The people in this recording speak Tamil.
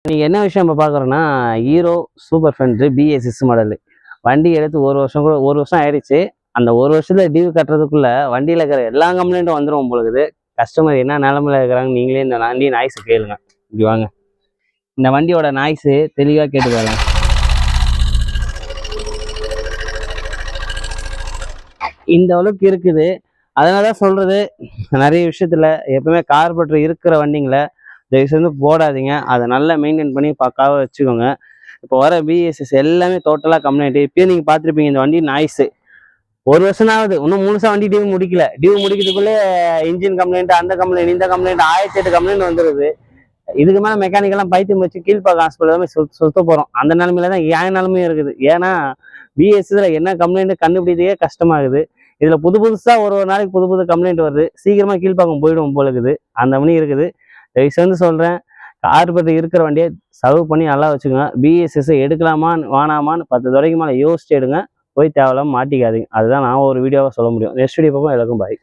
நீங்க என்ன விஷயம் இப்போ பார்க்குறோன்னா ஹீரோ சூப்பர் ஃபென்ட்ரு பிஎஸ்6 மாடலு. வண்டி எடுத்து ஒரு வருஷம் ஆயிடுச்சு. அந்த ஒரு வருஷத்துல டியூ கட்டுறதுக்குள்ள வண்டியில் இருக்கிற எல்லா கம்ப்ளைண்ட்டும் வந்துடும் போலுக்குது. கஸ்டமர் என்ன நிலமையில இருக்கிறாங்க நீங்களே இந்த வண்டி நாய்ஸு கேளுங்க. இப்படி வாங்க, இந்த வண்டியோட நாய்ஸு தெளிவாக கேட்டுக்காங்க. இந்த அளவுக்கு இருக்குது. அதனால தான் சொல்றது, நிறைய விஷயத்துல எப்பவுமே கார்பரேட்டர் இருக்கிற வண்டிங்களை தயவு செஞ்சு போடாதீங்க. அதை நல்லா மெயின்டைன் பண்ணி பக்காவாக வச்சுக்கோங்க. இப்போ வர பிஎஸ்எஸ் எல்லாமே டோட்டலாக கம்ப்ளைண்ட். இப்பயும் நீங்கள் பார்த்துருப்பீங்க இந்த வண்டி நாய்ஸு. ஒரு வருஷம் ஆகுது, இன்னும் முழுசா வண்டி டியூ முடிக்கல. டியூ முடிக்கிறதுக்குள்ளே இன்ஜின் கம்ப்ளைண்ட், அந்த கம்ப்ளைண்ட், இந்த கம்ப்ளைண்ட், 1008 கம்ப்ளைண்ட் வந்துடுது. இதுக்கு மேலே மெக்கானிக்கெல்லாம் பைத்தியம் வச்சு கீழ்பாக்கம் ஹாஸ்பிட்டல் சுத்த போகிறோம். அந்த நிலமையில தான் என் நிலமையும் இருக்குது. ஏன்னா பிஎஸ்சியில் என்ன கம்ப்ளைண்ட் கண்டுபிடிக்கவே கஷ்டமாகுது. இதில் புதுசாக ஒரு நாளைக்கு புது கம்ப்ளைண்ட் வருது. சீக்கிரமாக கீழ்பாக்கம் போயிடும் போல இருக்குது. அந்த மணி இருக்குது. தயவுசெய்து சொல்கிறேன், கார்பரேட்டர் இருக்கிற வண்டியை சர்வ் பண்ணி நல்லா வச்சுக்கோங்க. பிஎஸ்எஸ் எடுக்கலாமான்னு வேணாமான்னு 10 தடவைக்கு மேலே யோசிச்சு எடுங்க. போய் தேவையில்லாமல் மாட்டிக்காதீங்க. அதுதான் நான் ஒரு வீடியோவாக சொல்ல முடியும். நெக்ஸ்ட் வீடியோ பார்ப்போம். எல்லாருக்கும் பாய்.